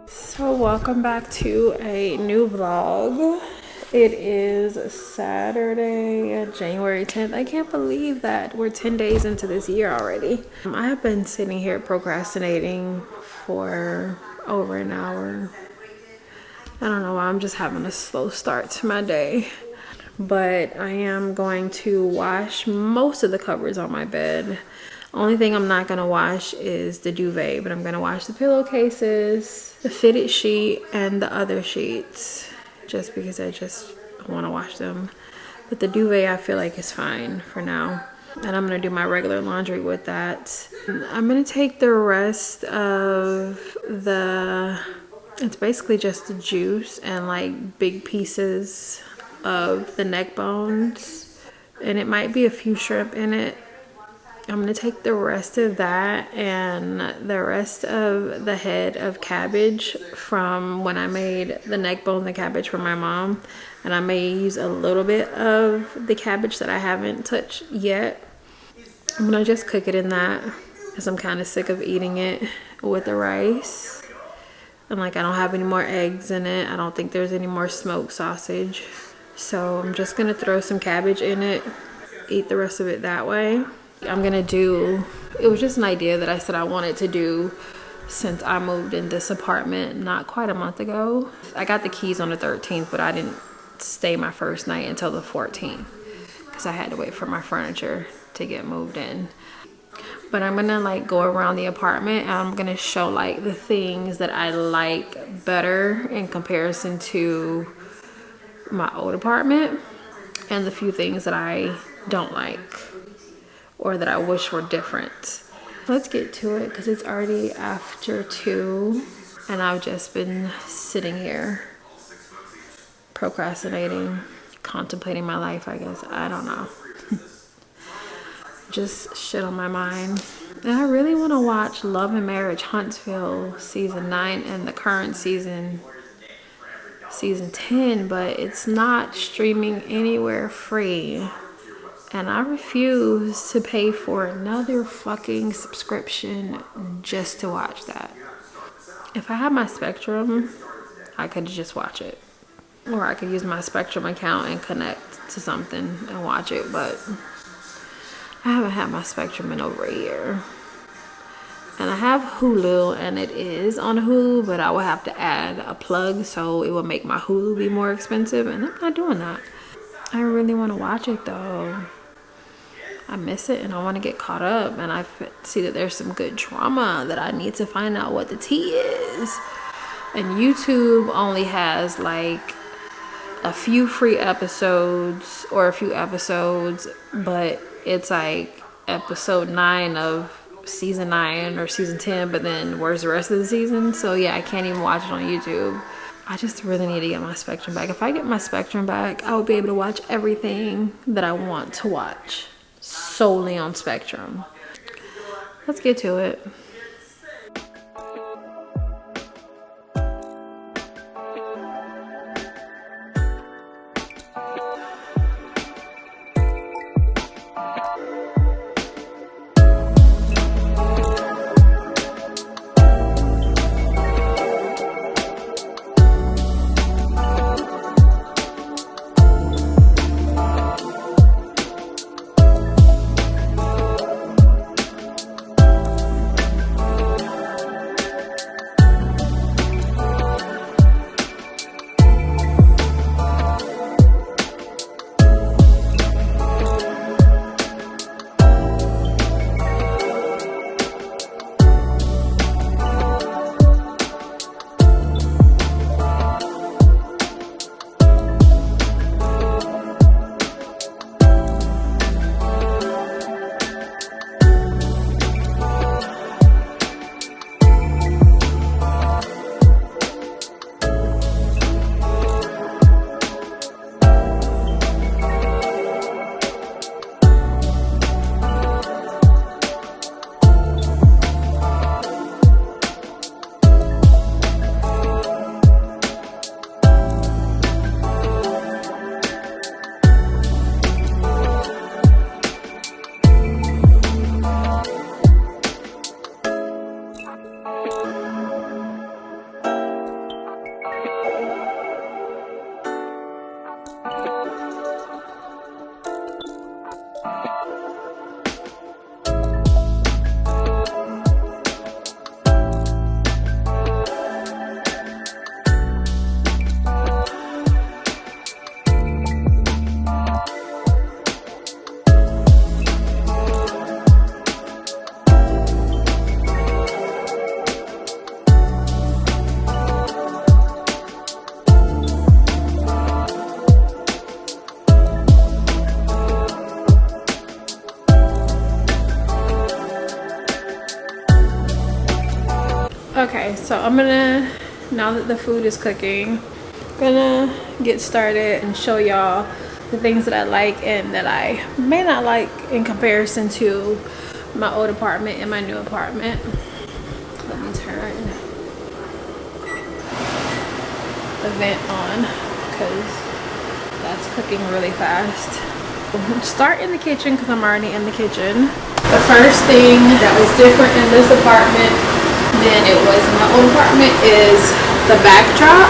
So welcome back to a new vlog. It is Saturday, January 10th. I can't believe that we're 10 days into this year already. I have been sitting here procrastinating for over an hour. I don't know why, I'm just having a slow start to my day. But I am going to wash most of the covers on my bed. Only thing I'm not gonna wash is the duvet, but I'm gonna wash the pillowcases, the fitted sheet, and the other sheets, just because I just want to wash them. But the duvet I feel like is fine for now. And I'm gonna do my regular laundry with that. I'm gonna take the rest of it's basically just the juice and like big pieces of the neck bones, and it might be a few shrimp in it. I'm gonna take the rest of that and the rest of the head of cabbage from when I made the neck bones and cabbage for my mom, and I may use a little bit of the cabbage that I haven't touched yet. I'm gonna just cook it in that because I'm kind of sick of eating it with the rice, and like I don't have any more eggs in it. I don't think there's any more smoked sausage, so I'm just gonna throw some cabbage in it, eat the rest of it that way. I'm gonna do, it was just an idea that I said I wanted to do since I moved in this apartment not quite a month ago. I got the keys on the 13th, but I didn't stay my first night until the 14th because I had to wait for my furniture to get moved in. But I'm gonna like go around the apartment and I'm gonna show like the things that I like better in comparison to my old apartment, and the few things that I don't like or that I wish were different. Let's get to it because it's already after 2 and I've just been sitting here procrastinating, contemplating my life, I guess. I don't know. Just shit on my mind. And I really want to watch Love and Marriage Huntsville season 9 and the current season 10, but it's not streaming anywhere free. And I refuse to pay for another fucking subscription just to watch that. If I had my Spectrum, I could just watch it. Or I could use my Spectrum account and connect to something and watch it, but I haven't had my Spectrum in over a year. And I have Hulu, and it is on Hulu, but I will have to add a plug, so it will make my Hulu be more expensive, and I'm not doing that. I really want to watch it though. I miss it and I want to get caught up, and I see that there's some good drama that I need to find out what the tea is. And YouTube only has like a few free episodes or a few episodes, but it's like episode 9 of season 9 or season 10, but then where's the rest of the season? So yeah, I can't even watch it on YouTube. I just really need to get my Spectrum back. If I get my Spectrum back, I will be able to watch everything that I want to watch solely on Spectrum. Let's get to it. Okay, so I'm gonna, now that the food is cooking, gonna get started and show y'all the things that I like and that I may not like in comparison to my old apartment and my new apartment. Let me turn the vent on because that's cooking really fast. Start in the kitchen because I'm already in the kitchen. The first thing that was different in this apartment than it was in my old apartment is the backdrop.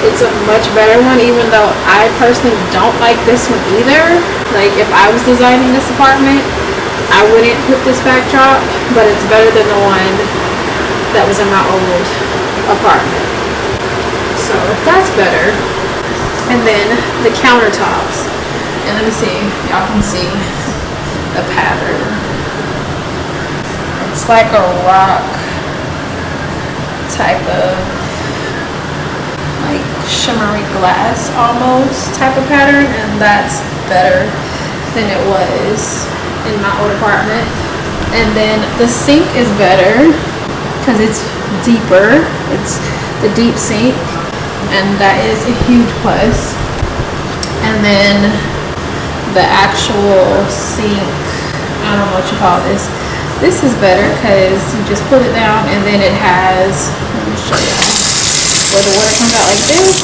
It's a much better one, even though I personally don't like this one either. Like, if I was designing this apartment, I wouldn't put this backdrop, but it's better than the one that was in my old apartment. So that's better. And then the countertops. And let me see, y'all can see the pattern. It's like a rock type of like shimmery glass almost type of pattern, and that's better than it was in my old apartment. And then the sink is better because it's deeper. It's the deep sink, and that is a huge plus. And then the actual sink, I don't know what you call this. This is better because you just put it down and then it has, let me show you, where the water comes out like this,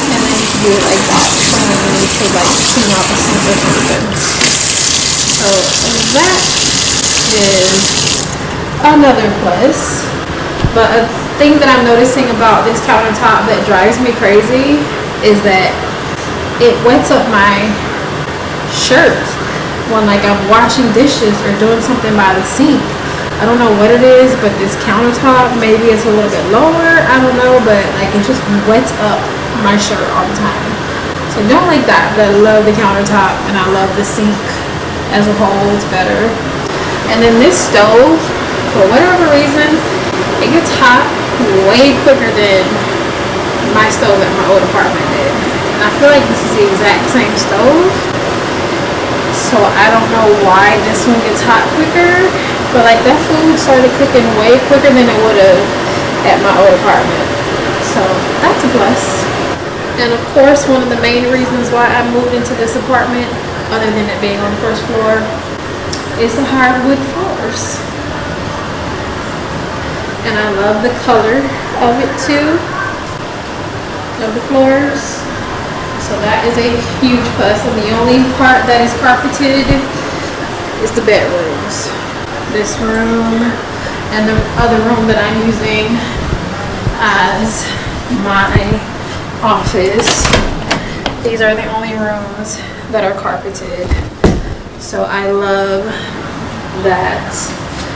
and then you can do it like that. So then you need to like clean out the sink or something. So that is another plus. But a thing that I'm noticing about this countertop that drives me crazy is that it wets up my shirt when like I'm washing dishes or doing something by the sink. I don't know what it is, but this countertop, maybe it's a little bit lower, I don't know, but like it just wets up my shirt all the time. So I don't like that, but I love the countertop and I love the sink as a whole. It's better. And then this stove, for whatever reason, it gets hot way quicker than my stove at my old apartment did. And I feel like this is the exact same stove, so I don't know why this one gets hot quicker. But like that food started cooking way quicker than it would have at my old apartment. So that's a plus. And of course, one of the main reasons why I moved into this apartment, other than it being on the first floor, is the hardwood floors. And I love the color of it too, of the floors. So that is a huge plus. And the only part that is carpeted is the bedrooms. This room and the other room that I'm using as my office. These are the only rooms that are carpeted. So I love that.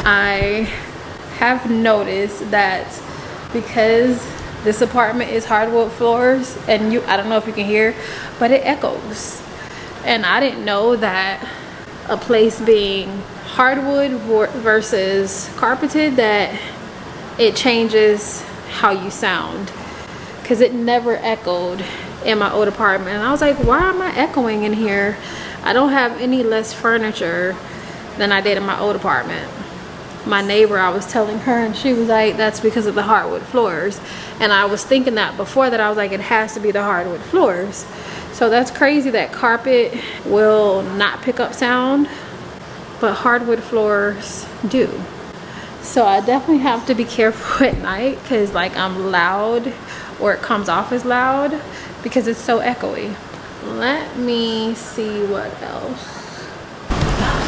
I have noticed that because this apartment is hardwood floors, and I don't know if you can hear, but it echoes. And I didn't know that a place being hardwood versus carpeted, that it changes how you sound, because it never echoed in my old apartment. And I was like, why am I echoing in here? I don't have any less furniture than I did in my old apartment. My neighbor, I was telling her, and she was like, that's because of the hardwood floors. And I was thinking that before, that I was like, it has to be the hardwood floors. So that's crazy that carpet will not pick up sound, but hardwood floors do. So I definitely have to be careful at night, because like I'm loud, or it comes off as loud because it's so echoey. Let me see what else.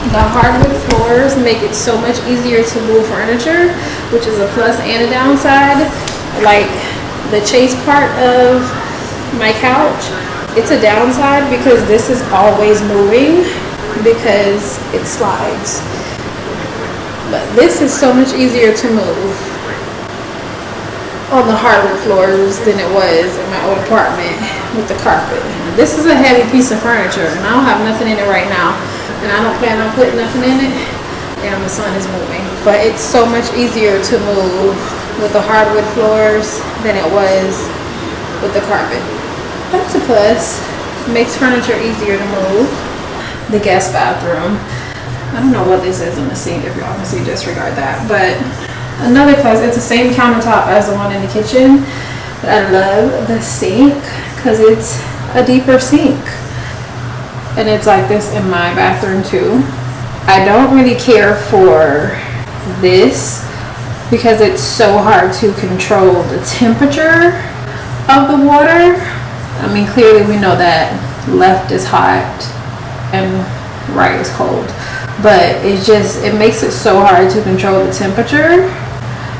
The hardwood floors make it so much easier to move furniture, which is a plus and a downside. Like the chase part of my couch, it's a downside because this is always moving because it slides. But this is so much easier to move on the hardwood floors than it was in my old apartment with the carpet. This is a heavy piece of furniture, and I don't have nothing in it right now, and I don't plan on putting nothing in it, and the sun is moving. But it's so much easier to move with the hardwood floors than it was with the carpet. That's a plus. Makes furniture easier to move. The guest bathroom, I don't know what this is in the sink. If y'all can see, disregard that. But another class. It's the same countertop as the one in the kitchen, but I love the sink because it's a deeper sink, and it's like this in my bathroom too. I don't really care for this because it's so hard to control the temperature of the water. I mean, clearly we know that left is hot and right is cold, but it makes it so hard to control the temperature.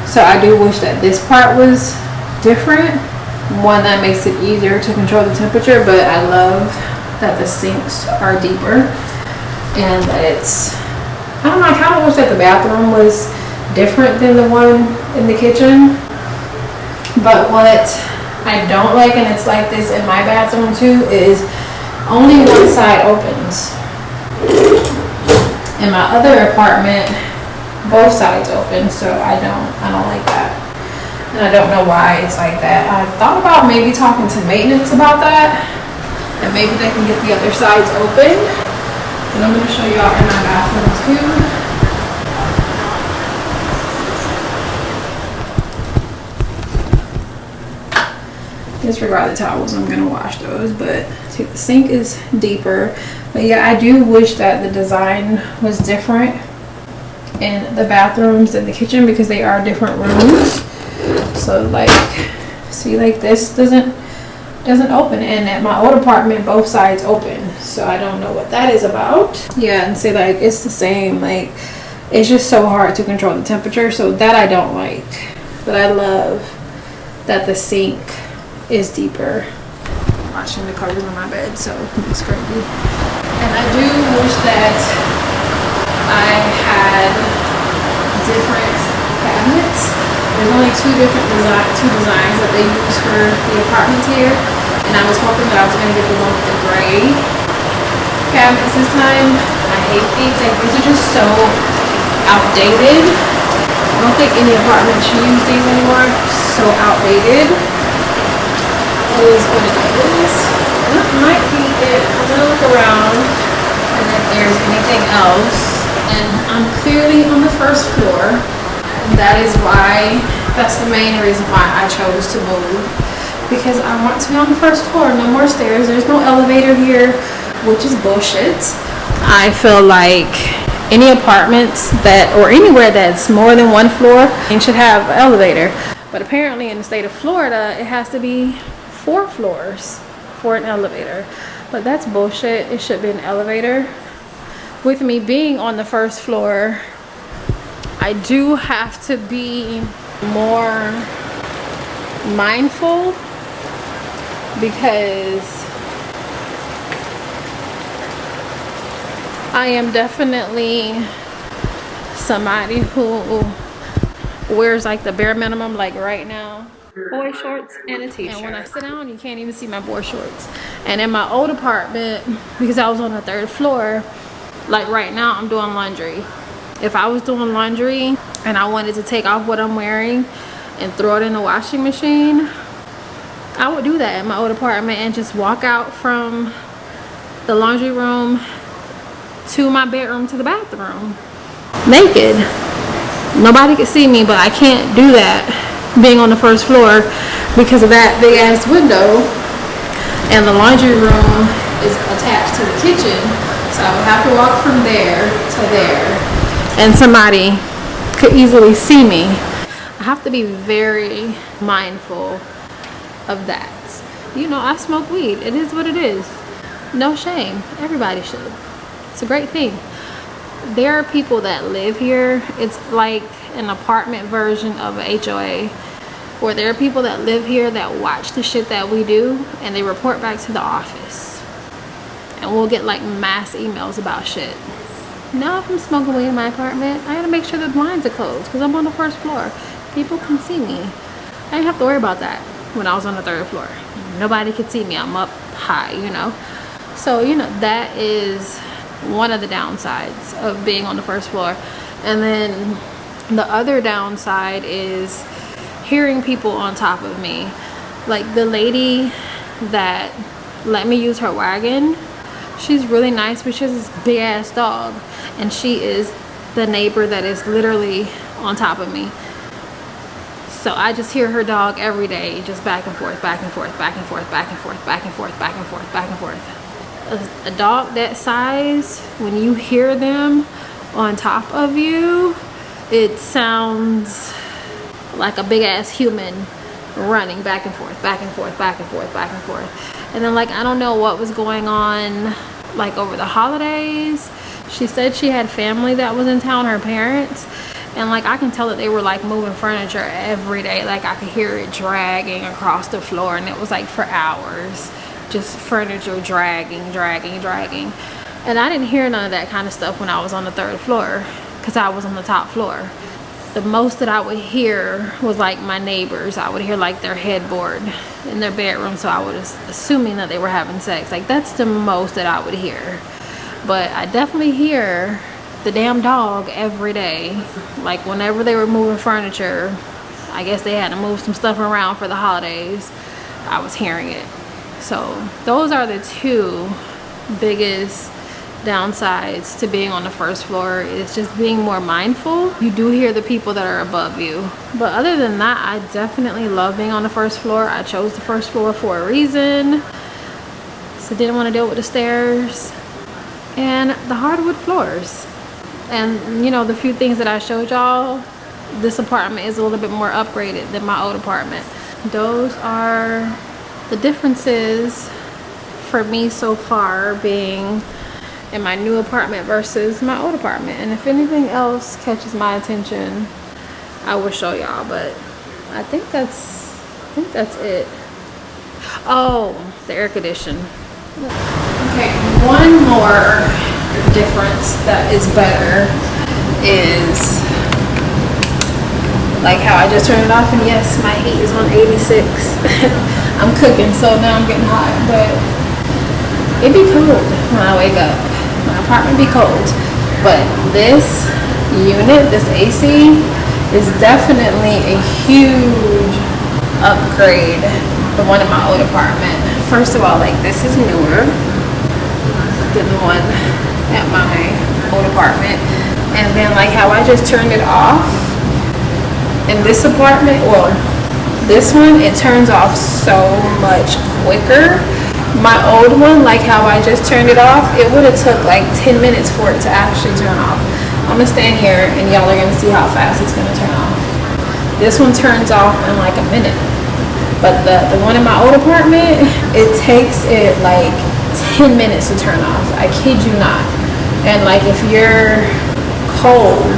So I do wish that this part was different, one that makes it easier to control the temperature. But I love that the sinks are deeper and that I don't know, I kind of wish that the bathroom was different than the one in the kitchen. But what I don't like, and it's like this in my bathroom too, is only one side opens. In my other apartment, both sides open, so I don't like that. And I don't know why it's like that. I thought about maybe talking to maintenance about that, and maybe they can get the other sides open. And I'm going to show y'all in my bathroom too. Disregard the towels, I'm gonna wash those. But see, the sink is deeper. But yeah, I do wish that the design was different in the bathrooms and the kitchen, because they are different rooms. So like, see, like this doesn't open, and at my old apartment both sides open, so I don't know what that is about. Yeah, and see, like, it's the same, like, it's just so hard to control the temperature, so that I don't like. But I love that the sink is deeper. I'm washing the covers on my bed, so it's crazy. And I do wish that I had different cabinets. There's only two designs that they use for the apartments here, and I was hoping that I was going to get the one with the gray cabinets this time. I hate these. Like, these are just so outdated. I don't think any apartment should use these anymore. So outdated. It is what it is. That might be it. I'm going to look around and if there's anything else. And I'm clearly on the first floor. That's the main reason why I chose to move, because I want to be on the first floor. No more stairs. There's no elevator here, which is bullshit. I feel like any apartments or anywhere that's more than one floor should have an elevator. But apparently in the state of Florida, it has to be 4 floors for an elevator. But that's bullshit. It should be an elevator. With me being on the first floor, I do have to be more mindful, because I am definitely somebody who wears like the bare minimum, like right now, boy shorts and a t-shirt. And when I sit down, you can't even see my boy shorts. And in my old apartment, because I was on the 3rd floor, like right now I'm doing laundry. If I was doing laundry and I wanted to take off what I'm wearing and throw it in the washing machine, I would do that in my old apartment and just walk out from the laundry room to my bedroom to the bathroom naked. Nobody could see me, but I can't do that being on the first floor because of that big ass window, and the laundry room is attached to the kitchen, so I would have to walk from there to there, and somebody could easily see me. I have to be very mindful of that. You know, I smoke weed. It is what it is. No shame. Everybody should. It's a great thing. There are people that live here. It's like an apartment version of a HOA, where there are people that live here that watch the shit that we do and they report back to the office, and we'll get like mass emails about shit. Now if I'm smoking weed in my apartment, I gotta make sure the blinds are closed because I'm on the first floor. People can see me. I didn't have to worry about that when I was on the 3rd floor. Nobody could see me. I'm up high, you know. So, you know, that is one of the downsides of being on the first floor. And then the other downside is hearing people on top of me. Like the lady that let me use her wagon, she's really nice, but she has this big ass dog, and she is the neighbor that is literally on top of me. So I just hear her dog every day, just back and forth, back and forth, back and forth, back and forth, back and forth, back and forth, back and forth. A dog that size, when you hear them on top of you, it sounds like a big ass human running back and forth, back and forth, back and forth, back and forth. And then like, I don't know what was going on like over the holidays. She said she had family that was in town, her parents, and like I can tell that they were like moving furniture every day. Like I could hear it dragging across the floor, and it was like for hours, just furniture dragging. And I didn't hear none of that kind of stuff when I was on the 3rd floor, because I was on the top floor. The most that I would hear was like my neighbors. I would hear like their headboard in their bedroom, so I was assuming that they were having sex. Like that's the most that I would hear. But I definitely hear the damn dog every day. Like whenever they were moving furniture, I guess they had to move some stuff around for the holidays, I was hearing it. So those are the 2 biggest downsides to being on the 1st floor. It's just being more mindful. You do hear the people that are above you, but other than that, I definitely love being on the 1st floor. I chose the 1st floor for a reason, so didn't want to deal with the stairs and the hardwood floors. And you know, the few things that I showed y'all, this apartment is a little bit more upgraded than my old apartment. Those are the differences for me so far, being in my new apartment versus my old apartment. And if anything else catches my attention, I will show y'all, but I think that's it. Oh, the air condition. Okay, one more difference that is better is like how I just turned it off, and yes, my heat is on 86. I'm cooking, so now I'm getting hot, but it be cold when I wake up. My apartment be cold, but this unit, this AC, is definitely a huge upgrade from one in my old apartment. First of all, like this is newer than the one at my old apartment, and then like how I just turned it off in this apartment, well, this one, it turns off so much quicker. My old one, like how I just turned it off, it would have took like 10 minutes for it to actually turn off. I'm gonna stand here and y'all are gonna see how fast it's gonna turn off. This one turns off in like a minute, but the one in my old apartment, it takes it like 10 minutes to turn off. I kid you not. And like if you're cold,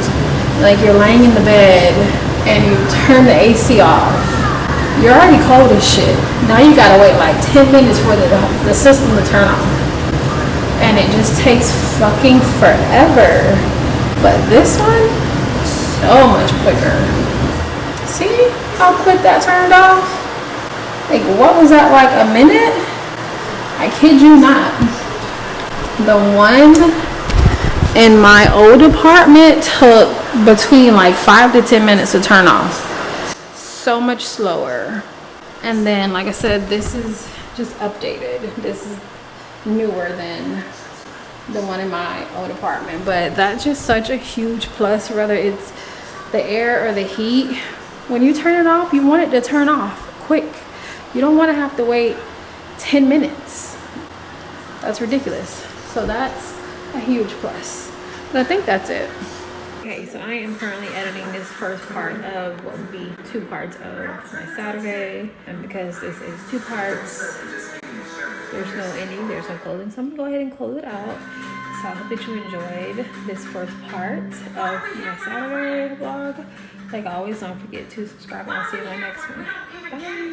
like you're laying in the bed and you turn the AC off, you're already cold as shit. Now you gotta wait like 10 minutes for the system to turn off. And it just takes fucking forever. But this one, so much quicker. See how quick that turned off? Like what was that, like a minute? I kid you not. The one in my old apartment took between like 5 to 10 minutes to turn off. So much slower. And then like I said, this is just updated. This is newer than the one in my old apartment, but that's just such a huge plus, whether it's the air or the heat. When you turn it off, you want it to turn off quick. You don't want to have to wait 10 minutes. That's ridiculous. So that's a huge plus. But I think that's it. Okay, so I am currently editing this first part of what would be 2 parts of my Saturday. And because this is 2 parts, there's no ending, there's no closing. So I'm gonna go ahead and close it out. So I hope that you enjoyed this first part of my Saturday vlog. Like always, don't forget to subscribe, and I'll see you in my next one. Bye.